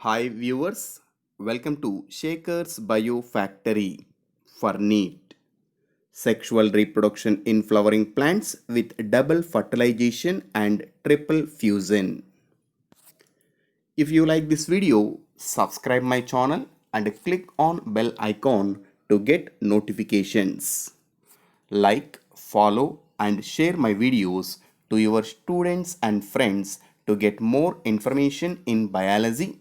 Hi viewers, welcome to Shaker's Bio Factory for NEAT. Sexual reproduction in flowering plants with double fertilization and triple fusion. If you like this video, subscribe my channel and click on bell icon to get notifications. Like, follow and share my videos to your students and friends to get more information in biology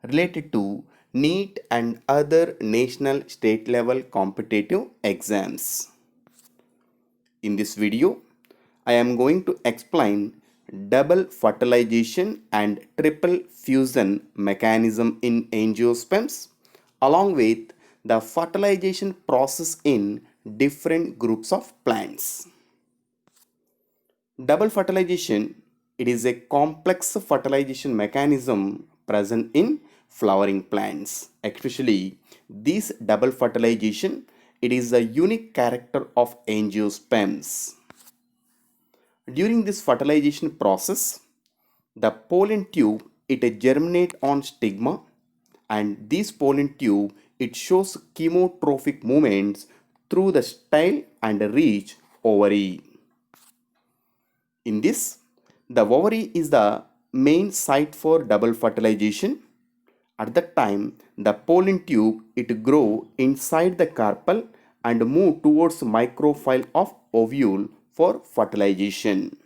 related to NEET and other national state level competitive exams. In this video, I am going to explain double fertilization and triple fusion mechanism in angiosperms along with the fertilization process in different groups of plants. Double fertilization, it is a complex fertilization mechanism present in flowering plants. Especially this double fertilization, it is a unique character of angiosperms. During this fertilization process, the pollen tube it germinate on stigma, and this pollen tube it shows chemotrophic movements through the style and reach ovary. In this, the ovary is the main site for double fertilization. At that time, the pollen tube it grow inside the carpel and move towards microfile of ovule for fertilization.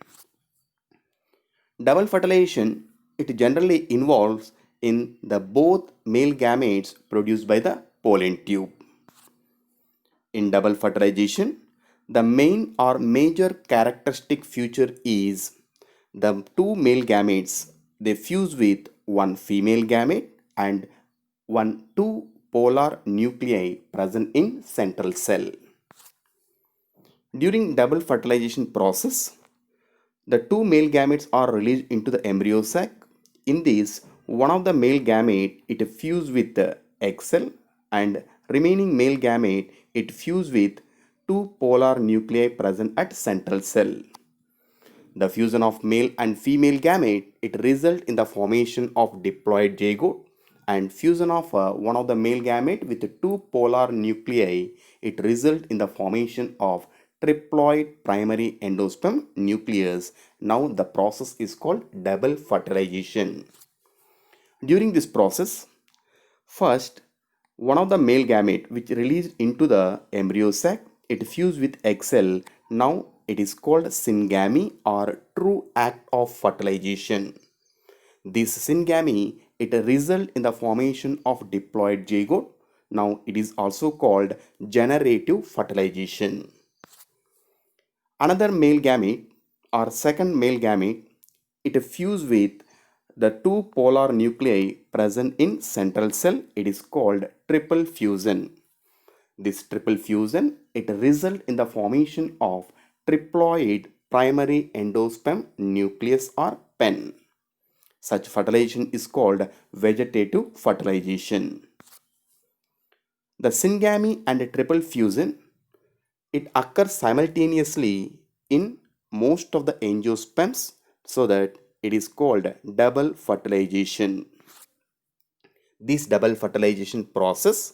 Double fertilization it generally involves in the both male gametes produced by the pollen tube. In double fertilization, the main or major characteristic feature is the two male gametes they fuse with one female gamete and one two polar nuclei present in central cell. During double fertilization process, the two male gametes are released into the embryo sac. In this, one of the male gamete it fuse with the egg cell and remaining male gamete it fuse with two polar nuclei present at central cell. The fusion of male and female gamete it result in the formation of diploid zygote, and fusion of one of the male gamete with two polar nuclei it result in the formation of triploid primary endosperm nucleus. Now the process is called double fertilization. During this process, first one of the male gamete which released into the embryo sac it fused with egg cell. Now it is called syngamy or true act of fertilization. This syngamy it result in the formation of diploid zygote. Now it is also called generative fertilization. Another male gamete or second male gamete it fuse with the two polar nuclei present in central cell. It is called triple fusion. This triple fusion it result in the formation of triploid primary endosperm nucleus or pen. Such fertilization is called vegetative fertilization. The syngamy and triple fusion it occurs simultaneously in most of the angiosperms, so that it is called double fertilization. This double fertilization process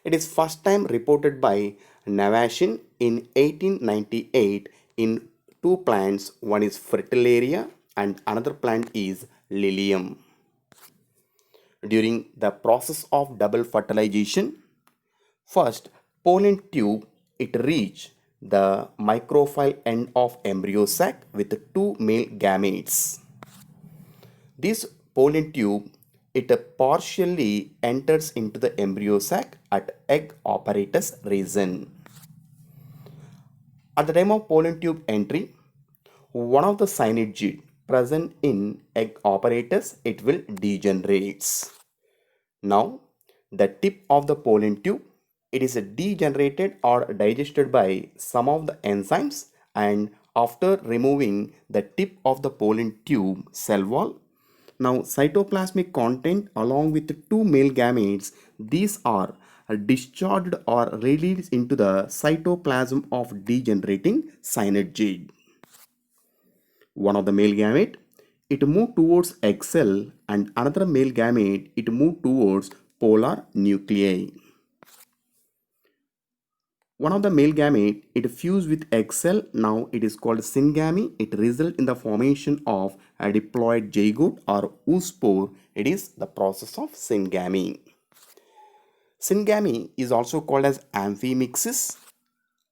it is first time reported by Navashin in 1898 in two plants. One is Fritillaria and another plant is Lilium. During the process of double fertilization, first pollen tube it reach the microfile end of embryo sac with two male gametes. This pollen tube it partially enters into the embryo sac at egg apparatus region. At the time of pollen tube entry, one of the synergid present in egg apparatus it will degenerates. Now the tip of the pollen tube it is degenerated or digested by some of the enzymes, and after removing the tip of the pollen tube cell wall, now cytoplasmic content along with the two male gametes these are discharged or released into the cytoplasm of degenerating synergid. One of the male gamete it move towards egg cell, and another male gamete it move towards polar nuclei. One of the male gamete it fuse with egg cell. Now it is called syngamy. It result in the formation of a diploid zygote or oospore. It is the process of syngamy. Syngamy is also called as amphimixis,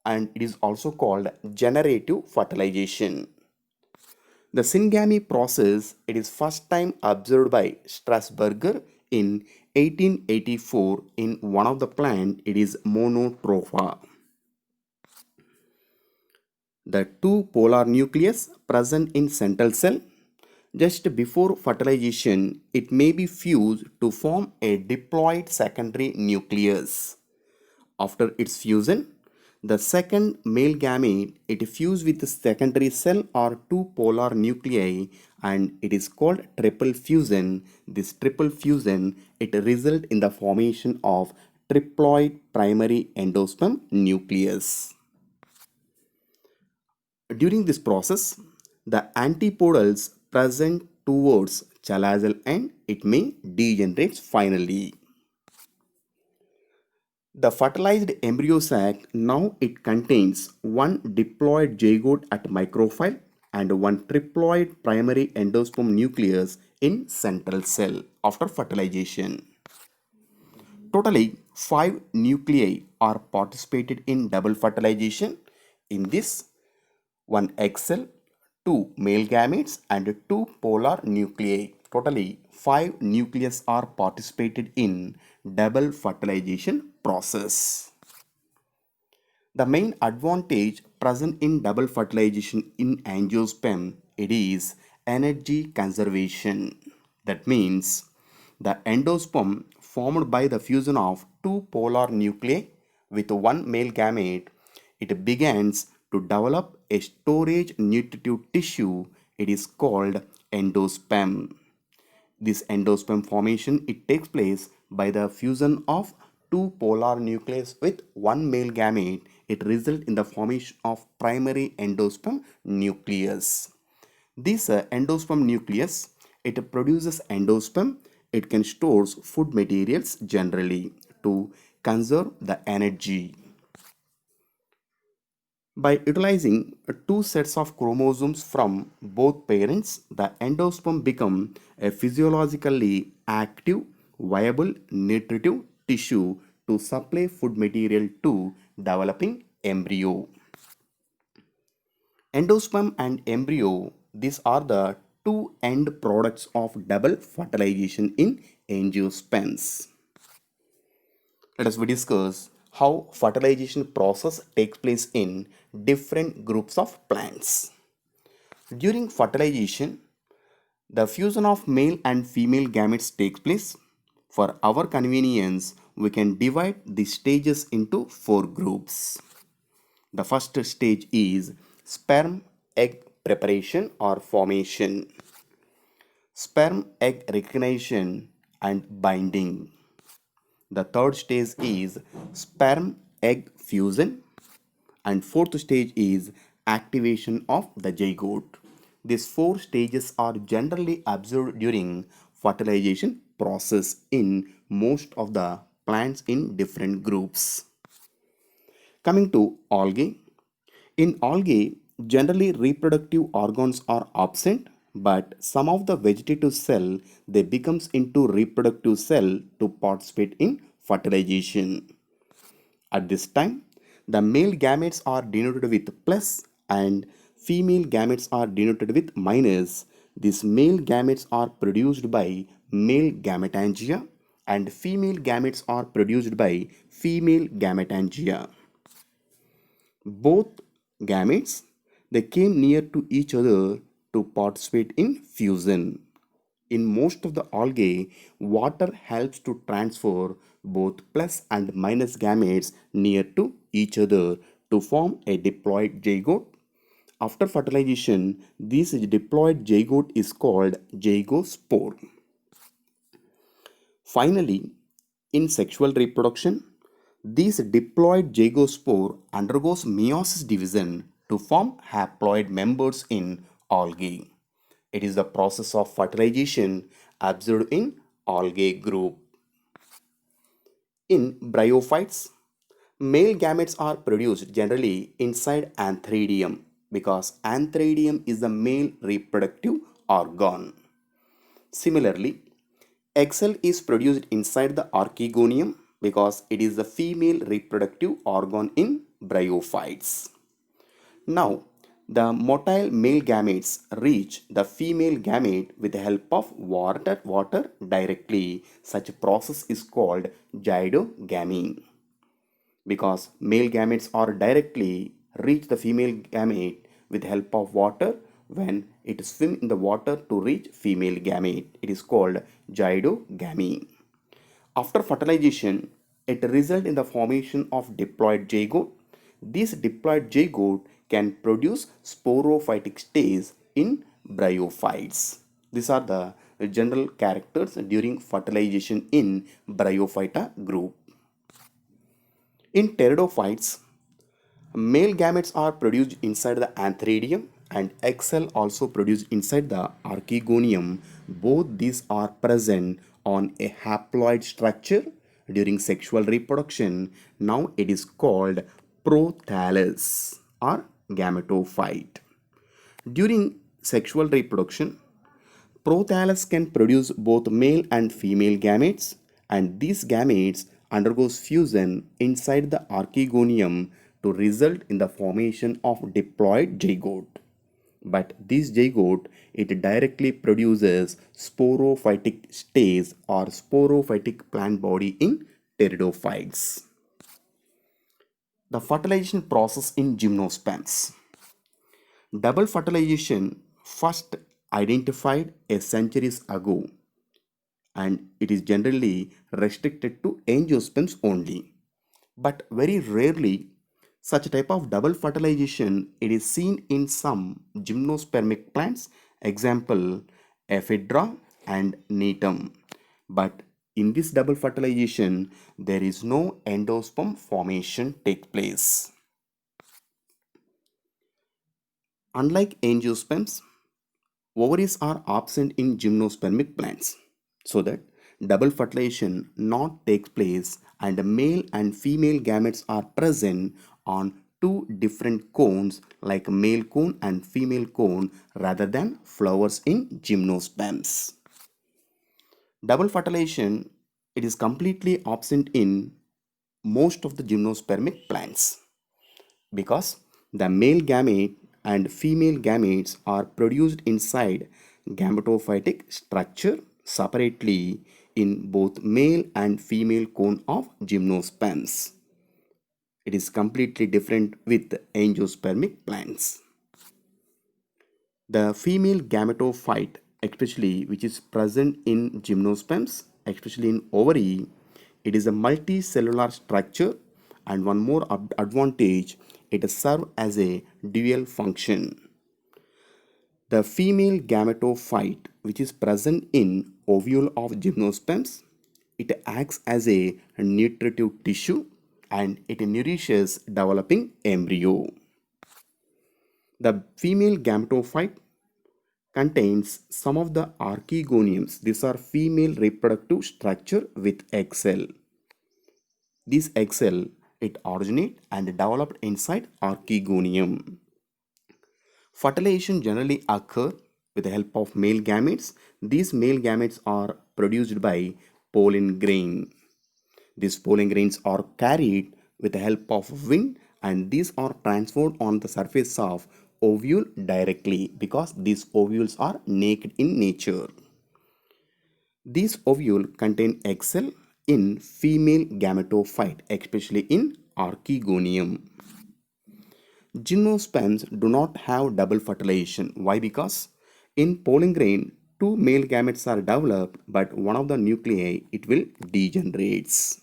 and it is also called generative fertilization. The syngamy process it is first time observed by Strasburger in 1884 in one of the plant. It is Monotropha. The two polar nucleus present in central cell. Just before fertilization, it may be fused to form a diploid secondary nucleus. After its fusion, the second male gamete it fuse with the secondary cell or two polar nuclei, and it is called triple fusion. This triple fusion it result in the formation of triploid primary endosperm nucleus. During this process, the antipodals present towards chalazal end it may degenerate finally. The fertilized embryo sac now it contains one diploid zygote at microphyll and one triploid primary endosperm nucleus in central cell after fertilization. Totally 5 nuclei are participated in double fertilization. In this, one egg cell, two male gametes and two polar nuclei. Totally 5 nucleus are participated in double fertilization process. The main advantage present in double fertilization in angiosperm it is energy conservation. That means the endosperm formed by the fusion of two polar nuclei with one male gamete it begins to develop a storage nutritive tissue. It is called endosperm. This endosperm formation it takes place by the fusion of two polar nucleus with one male gamete. It results in the formation of primary endosperm nucleus. This endosperm nucleus it produces endosperm. It can stores food materials generally to conserve the energy. By utilizing two sets of chromosomes from both parents, the endosperm become a physiologically active, viable nutritive tissue to supply food material to developing embryo. Endosperm and embryo, these are the two end products of double fertilization in angiosperms. Let us discuss how fertilization process takes place in different groups of plants. During fertilization, the fusion of male and female gametes takes place. For our convenience, we can divide the stages into 4 groups. The first stage is sperm egg preparation or formation, sperm egg recognition and binding. The third stage is sperm egg fusion, and fourth stage is activation of the zygote. These 4 stages are generally observed during fertilization process in most of the plants in different groups. Coming to algae. In algae, generally reproductive organs are absent, but some of the vegetative cell they becomes into reproductive cell to participate in fertilization. At this time, the male gametes are denoted with plus and female gametes are denoted with minus. These male gametes are produced by male gametangia and female gametes are produced by female gametangia. Both gametes they came near to each other to participate in fusion. In most of the algae, water helps to transfer both plus and minus gametes near to each other to form a diploid zygote. After fertilization, this diploid zygote is called zygospore. Finally, in sexual reproduction, this diploid zygospore undergoes meiosis division to form haploid members in algae. It is the process of fertilization observed in algae group. In bryophytes, male gametes are produced generally inside antheridium because antheridium is the male reproductive organ. Similarly, egg cell is produced inside the archegonium because it is the female reproductive organ in bryophytes. Now, the motile male gametes reach the female gamete with the help of water directly. Such a process is called gydogamy. Because male gametes are directly reach the female gamete with help of water when it swim in the water to reach female gamete. It is called gydogamy. After fertilization, it results in the formation of diploid zygote. This diploid zygote can produce sporophytic stage in bryophytes. These are the general characters during fertilization in Bryophyta group. In pteridophytes, male gametes are produced inside the antheridium and egg cell also produced inside the archegonium. Both these are present on a haploid structure during sexual reproduction. Now it is called prothallus or gametophyte. During sexual reproduction, prothallus can produce both male and female gametes, and these gametes undergoes fusion inside the archegonium to result in the formation of diploid zygote. But this zygote it directly produces sporophytic stage or sporophytic plant body in pteridophytes. The fertilization process in gymnosperms. Double fertilization first identified a centuries ago and it is generally restricted to angiosperms only. But very rarely such type of double fertilization it is seen in some gymnospermic plants, example ephedra and netum. But in this double fertilization there is no endosperm formation take place. Unlike angiosperms, ovaries are absent in gymnospermic plants, so that double fertilization not takes place and the male and female gametes are present on two different cones like male cone and female cone rather than flowers in gymnosperms. Double fertilization it is completely absent in most of the gymnospermic plants because the male gamete and female gametes are produced inside gametophytic structure separately in both male and female cone of gymnosperms. It is completely different with angiospermic plants. The female gametophyte, especially which is present in gymnosperms, especially in ovary, it is a multicellular structure and one more advantage, it serves as a dual function. The female gametophyte which is present in ovule of gymnosperms, it acts as a nutritive tissue and it nourishes developing embryo. The female gametophyte contains some of the archegoniums. These are female reproductive structure with egg cell. This egg cell it originate and developed inside archegonium. Fertilization generally occur with the help of male gametes. These male gametes are produced by pollen grain. These pollen grains are carried with the help of wind and these are transferred on the surface of ovule directly because these ovules are naked in nature. These ovules contain egg cell in female gametophyte, especially in archegonium. Gymnosperms do not have double fertilization. Why? Because in pollen grain, two male gametes are developed, but one of the nuclei it will degenerates.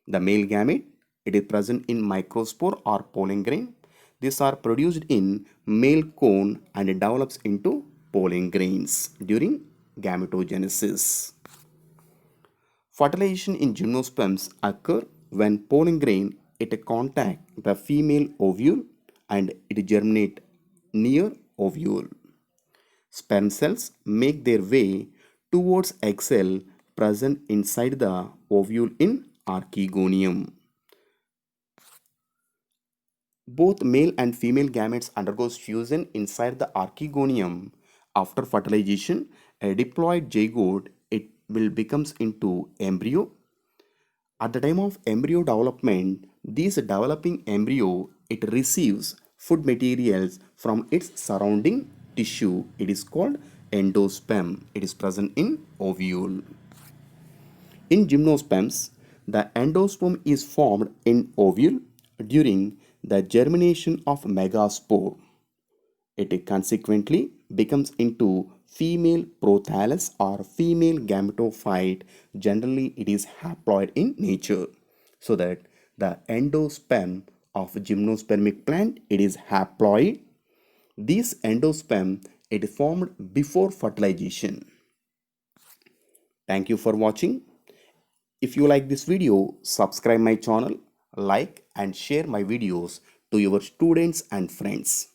The male gamete it is present in microspore or pollen grain. These are produced in male cone and it develops into pollen grains during gametogenesis. Fertilization in gymnosperms occur when pollen grain it contact the female ovule and it germinate near ovule. Sperm cells make their way towards egg cell present inside the ovule in archegonium. Both male and female gametes undergoes fusion inside the archegonium. After fertilization, a diploid zygote it will becomes into embryo. At the time of embryo development, this developing embryo it receives food materials from its surrounding tissue. It is called endosperm. It is present in ovule. In gymnosperms, the endosperm is formed in ovule during the germination of megaspore. It consequently becomes into female prothallus or female gametophyte. Generally, it is haploid in nature. So that the endosperm of gymnospermic plant it is haploid. This endosperm it is formed before fertilization. Thank you for watching. If you like this video, subscribe my channel, like and share my videos to your students and friends.